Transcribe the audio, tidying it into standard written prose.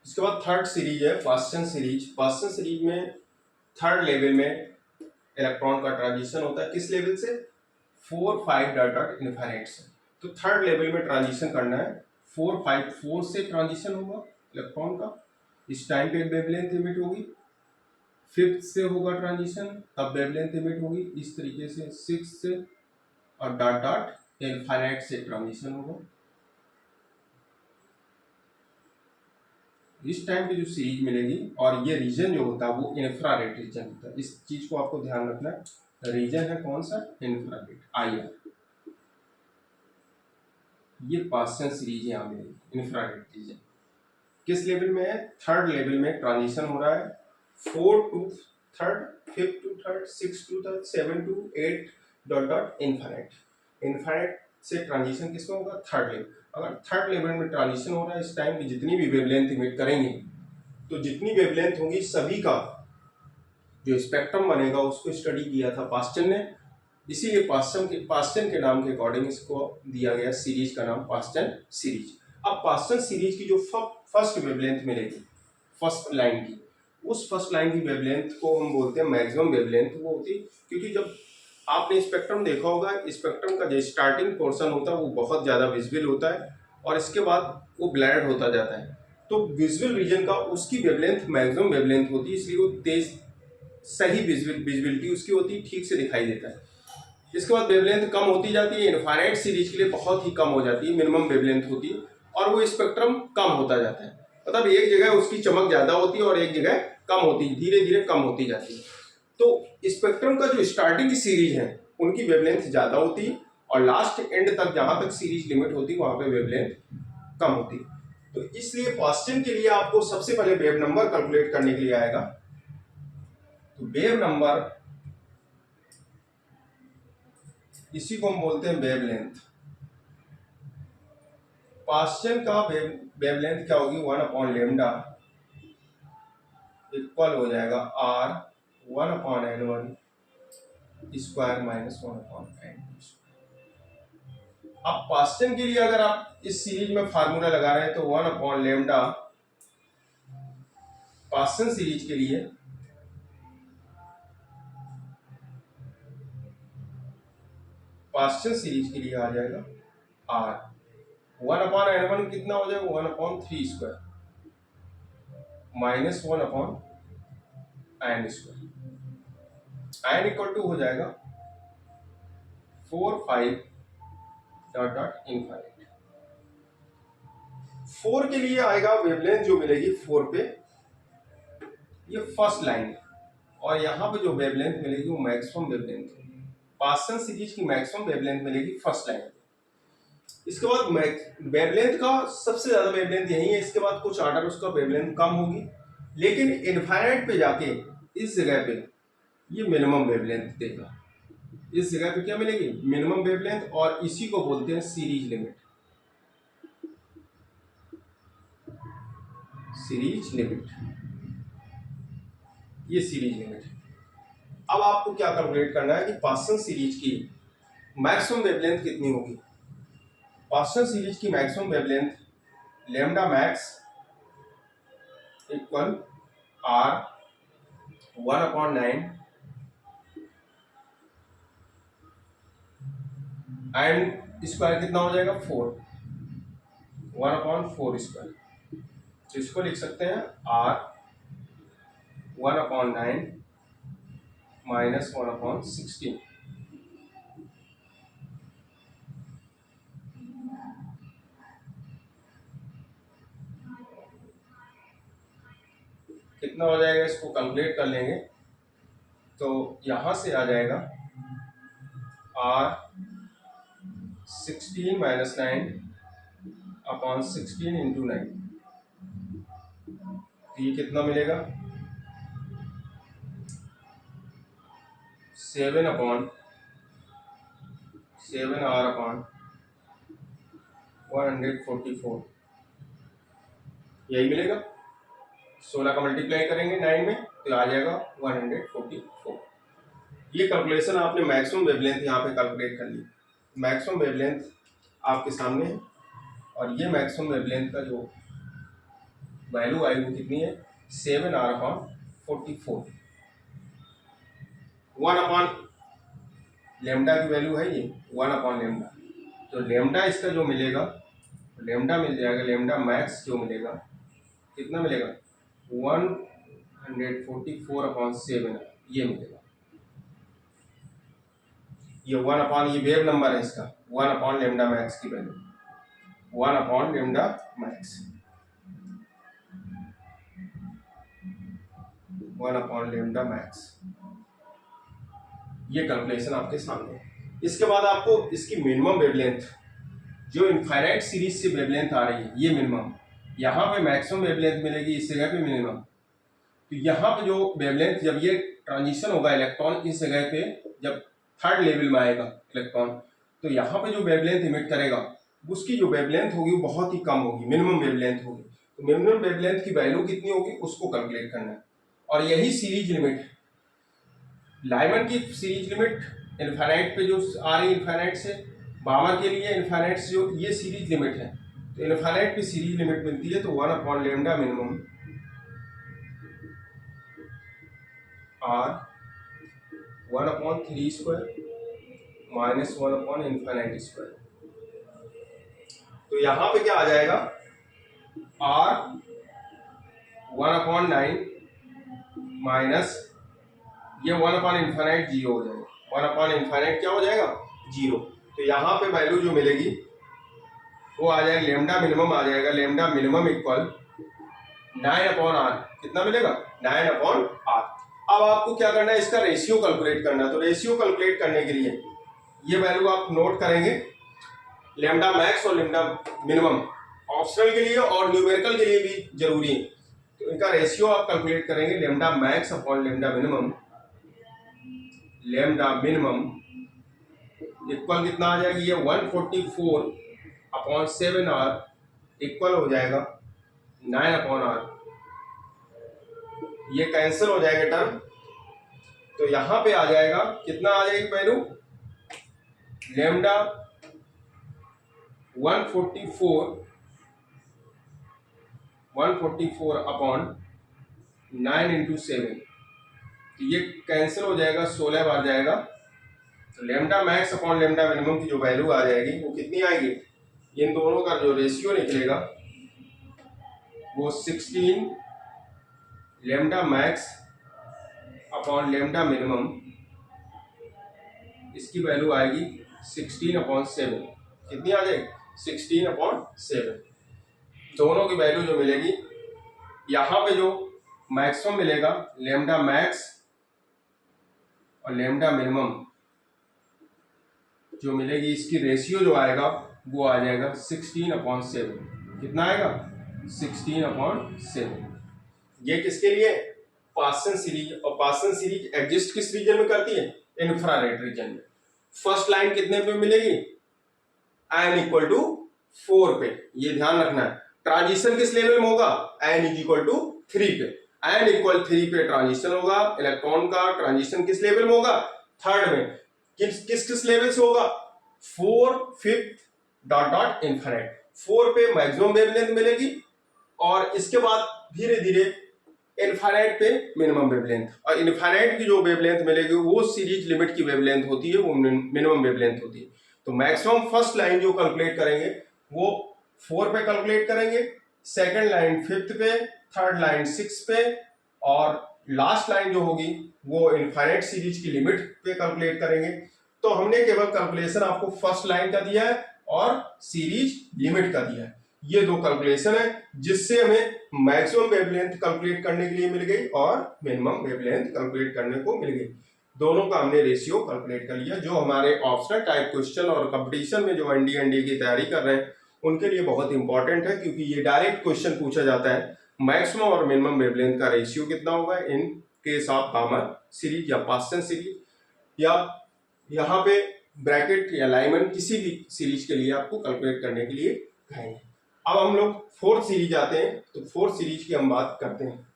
इसके बाद third series है पास्चन सीरीज। पास्चन सीरीज में थर्ड लेवल में इलेक्ट्रॉन का ट्रांजिशन होता है। किस लेवल से? 4 5 डॉट डॉट इनफाइनाइट से। तो थर्ड लेवल में ट्रांजिशन करना है। 4 5 4 से ट्रांजिशन होगा इलेक्ट्रॉन का, इस टाइम पे वेवलेंथ इमिट होगी। फिफ्थ से होगा ट्रांजिशन, तब वेवलेंथ इमिट होगी इस तरीके से 6 से, और डॉट डॉट इनफाइनाइट से ट्रांजिशन होगा। इस टाइम पे जो सीरीज मिलेगी, और ये रीजन जो होता है वो इंफ्रारेड रीजन होता है। इस चीज को आपको ध्यान रखना है। रीजन है कौन सा? Infrared, IR। ये पास्चन सीरीज यहाँ मिलेगी इंफ्रारेड रीजन। किस लेवल में है? थर्ड लेवल में ट्रांजिशन हो रहा है। 4 to third, 5 to third, 6 to third, 7 to 8 dot dot infinite. Infinite से ट्रांजिशन किसमें होगा? Third level. अगर थर्ड लेवल में ट्रांजिशन हो रहा है, इस टाइम की जितनी भी वेवलेंथ इमिट करेंगे, तो जितनी वेवलेंथ होंगी सभी का जो स्पेक्ट्रम बनेगा उसको स्टडी किया था पास्चन ने। इसीलिए पास्चन के नाम के अकॉर्डिंग इसको दिया गया सीरीज का नाम पास्चन सीरीज। अब पास्चन सीरीज की जो फर्स्ट वेवलेंथ मिलेगी फर्स्ट लाइन की, उस फर्स्ट लाइन की वेवलेंथ को हम बोलते हैं मैक्सिमम वेवलेंथ। वो होती, क्योंकि जब आपने स्पेक्ट्रम देखा होगा, स्पेक्ट्रम का जो स्टार्टिंग पोर्शन होता है वो बहुत ज़्यादा विजिबल होता है, और इसके बाद वो ब्लैंड होता जाता है। तो विजुअल रीजन का उसकी वेवलेंथ मैक्सिमम वेवलेंथ होती है, इसलिए वो तेज सही विजिबिलिटी उसकी होती है, ठीक से दिखाई देता है। इसके बाद वेवलेंथ कम होती जाती है, इनफाइनाइट सीरीज के लिए बहुत ही कम हो जाती है, मिनिमम वेवलेंथ होती है, और वो स्पेक्ट्रम कम होता जाता है। मतलब एक जगह उसकी चमक ज़्यादा होती है और एक जगह कम होती है, धीरे धीरे कम होती जाती है। तो स्पेक्ट्रम का जो स्टार्टिंग की सीरीज है उनकी वेवलेंथ ज़्यादा होती है, और लास्ट एंड तक जहाँ तक सीरीज लिमिट होती है वहाँ पे वेवलेंथ कम होती है। तो इसलिए पास्चन के लिए आपको सबसे पहले वेव नंबर कैलकुलेट करने के लिए आएगा। तो वेव नंबर, इसी को हम बोलते हैं वेवलेंथ। पास्चन का वेवलेंथ क्या होगी? 1/λ इक्वल हो जाएगा R 1/N1 square minus 1/N2। अब पास्चन के लिए अगर आप इस सीरीज में फार्मूला लगा रहे हैं तो 1/λ पास्चन सीरीज के लिए आ जाएगा R 1/N1 कितना हो जाएगा? 1/3 square minus 1/N square. N equal to हो जाएगा 4 5 डॉट डॉट इनफाइनाइट। 4 के लिए आएगा वेवलेंथ जो मिलेगी 4 पे, ये फर्स्ट लाइन है, और यहाँ पे जो वेवलेंथ मिलेगी वो मैक्सिमम वेवलेंथ है। पास्चन सीरीज की मैक्सिमम वेवलेंथ मिलेगी फर्स्ट लाइन पे। इसके बाद वेवलेंथ का सबसे ज्यादा वेवलेंथ यही है, इसके बाद कुछ ऑर्डर उसका वेवलेंथ कम होगी, लेकिन इनफाइनाइट पे जाके इस जगह पे ये मिनिमम वेवलेंथ देगा। इस जगह पे क्या मिलेगी? मिनिमम वेवलेंथ, और इसी को बोलते हैं सीरीज लिमिट। सीरीज लिमिट, ये सीरीज लिमिट है। अब आपको क्या कैलकुलेट करना है कि पास्चन सीरीज की मैक्सिमम वेवलेंथ कितनी होगी। पास्चन सीरीज की maximum wavelength lambda max equal R 1/9 and square कितना हो जाएगा? 4 1/4 स्क्वायर। तो इसको लिख सकते हैं R 1/9 माइनस 1/16। कितना हो जाएगा? इसको कैलकुलेट कर लेंगे तो यहां से आ जाएगा R 16 माइनस 9/16 इंटू 9। तो ये कितना मिलेगा? 7/144 यही मिलेगा। 16 का मल्टीप्लाई करेंगे 9 में तो आ जाएगा 144। ये कैलकुलेशन आपने मैक्सिमम वेवलेंथ यहाँ पे कैलकुलेट कर ली। मैक्सिमम वेवलेंथ आपके सामने है, और ये मैक्सिमम वेवलेंथ का जो वैल्यू आई वो कितनी है 7r/44, 1/, लेमडा की वैल्यू है ये 1/λ। तो लेमडा इसका जो मिलेगा, लेमडा मिल जाएगा, लेमडा मैक्स जो मिलेगा कितना मिलेगा 144/7 ये मिलेगा। ये 1/, ये वेव नंबर है इसका 1/λ मैक्स की वैल्यू 1/λ मैक्स 1/λ मैक्स। ये कैलकुलेशन आपके सामने है। इसके बाद आपको इसकी मिनिमम वेवलेंथ, जो इनफाइनाइट सीरीज से वेवलेंथ आ रही है ये मिनिमम, यहाँ पे मैक्सिमम वेवलेंथ मिलेगी, इस जगह पे मिनिमम। तो यहाँ पे जो वेवलेंथ, जब ये ट्रांजिशन होगा इलेक्ट्रॉन इस जगह पे, जब थर्ड लेवल में आएगा इलेक्ट्रॉन, तो यहाँ पे जो वेवलेंथ इमिट करेगा उसकी जो वेवलेंथ होगी वो बहुत ही कम होगी, मिनिमम वेवलेंथ होगी। तो मिनिमम वेवलेंथ की वैल्यू कितनी होगी उसको कैलकुलेट करना है, और यही सीरीज लिमिट, लाइमन की सीरीज लिमिट इनफाइनाइट पे जो आ रही है इनफाइनाइट से, बामर के लिए इनफाइनाइट से जो ये सीरीज लिमिट है, तो इनफाइनाइट पे सीरीज लिमिट मिलती है तो 1/λ मिनिमम r 1/3² माइनस 1/∞²। तो यहाँ पे क्या आ जाएगा r 1/9 माइनस ये 1/∞ 0 हो जाएगा, 1/∞ क्या हो जाएगा 0। तो यहाँ पे वैल्यू जो मिलेगी वो आ जाएगा, लेमडा मिनिमम आ जाएगा, लेमडा मिनिमम इक्वल 9/r, कितना मिलेगा 9/r। अब आपको क्या करना है, इसका रेशियो कैलकुलेट करना है। तो रेशियो कैलकुलेट करने के लिए ये वैल्यू आप नोट करेंगे, लेमडा मैक्स और लेमडा मिनिमम ऑप्शनल के लिए और न्यूमेरिकल के लिए भी जरूरी है। तो इनका रेशियो आप कैलकुलेट करेंगे, lambda max upon lambda minimum, lambda minimum equal कितना आ जाएगी, ये 144/7r इक्वल हो जाएगा 9/r। ये कैंसिल हो जाएगा टर्म, तो यहां पे आ जाएगा कितना आ जाएगी वैल्यू, लेमडा 144/9 × 7, तो ये कैंसिल हो जाएगा, 16 बार जाएगा। तो lambda max upon lambda minimum की जो वैल्यू आ जाएगी वो कितनी आएगी, इन दोनों का जो रेशियो निकलेगा वो 16 lambda max upon lambda minimum, इसकी वैल्यू आएगी 16/7। कितनी आ जाएगी 16/7। दोनों की वैल्यू जो मिलेगी, यहाँ पे जो मैक्सिमम मिलेगा लेमडा मैक्स और लेमडा मिनिमम जो मिलेगी, इसकी रेशियो जो आएगा वो आ जाएगा 16/7। कितना आएगा 16/7। ये किसके लिए, पास्सन सीरीज। और पास्सन सीरीज एग्जिस्ट किस रीजन में करती है, इंफ्रारेड रीजन में। फर्स्ट लाइन कितने पे मिलेगी, n = 4 पे, ये ध्यान रखना है। ट्रांजिशन किस लेवल में होगा, n = 3 पे, n = 3 पे ट्रांजिशन होगा इलेक्ट्रॉन का। ट्रांजिशन किस लेवल में होगा, थर्ड में। किस लेवल से होगा, 4, 5th ... इनफाइनाइट। 4 पे मैक्सिमम वेवलेंथ मिलेगी और इसके बाद धीरे धीरे इनफाइनाइट पे मिनिमम वेवलेंथ, और इनफाइनाइट की जो वेवलेंथ मिलेगी वो सीरीज लिमिट की वेवलेंथ होती है, वो मिनिमम वेवलेंथ होती है। तो मैक्सिमम फर्स्ट लाइन जो कैलकुलेट करेंगे वो 4 पे कैलकुलेट करेंगे, सेकंड लाइन 5th पे, थर्ड लाइन 6 पे, और लास्ट लाइन जो होगी वो इनफाइनाइट सीरीज की लिमिट पे कैलकुलेट करेंगे। तो हमने केवल कैलकुलेशन आपको फर्स्ट लाइन का दिया है और सीरीज लिमिट का दिया है। ये दो कैलकुलेशन है जिससे हमें मैक्सिमम वेवलेंथ कैलकुलेट करने के लिए मिल गई और मिनिमम वेवलेंथ कैलकुलेट करने को मिल गई। दोनों का हमने रेशियो कैलकुलेट कर लिया, जो हमारे ऑप्शनल टाइप क्वेश्चन और कंपटीशन में जो एनडीए की तैयारी कर रहे हैं उनके लिए बहुत इंपॉर्टेंट है, क्योंकि ये डायरेक्ट क्वेश्चन पूछा जाता है मैक्सिमम और मिनिमम वेवलेंथ का रेशियो कितना होगा इन केस ऑफ बामर सीरीज या पास्सन सीरीज, या यहाँ पे ब्रैकेट या लाइमन किसी भी सीरीज के लिए आपको कैलकुलेट करने के लिए कहेंगे। अब हम लोग 4th सीरीज आते हैं, तो 4th सीरीज की हम बात करते हैं।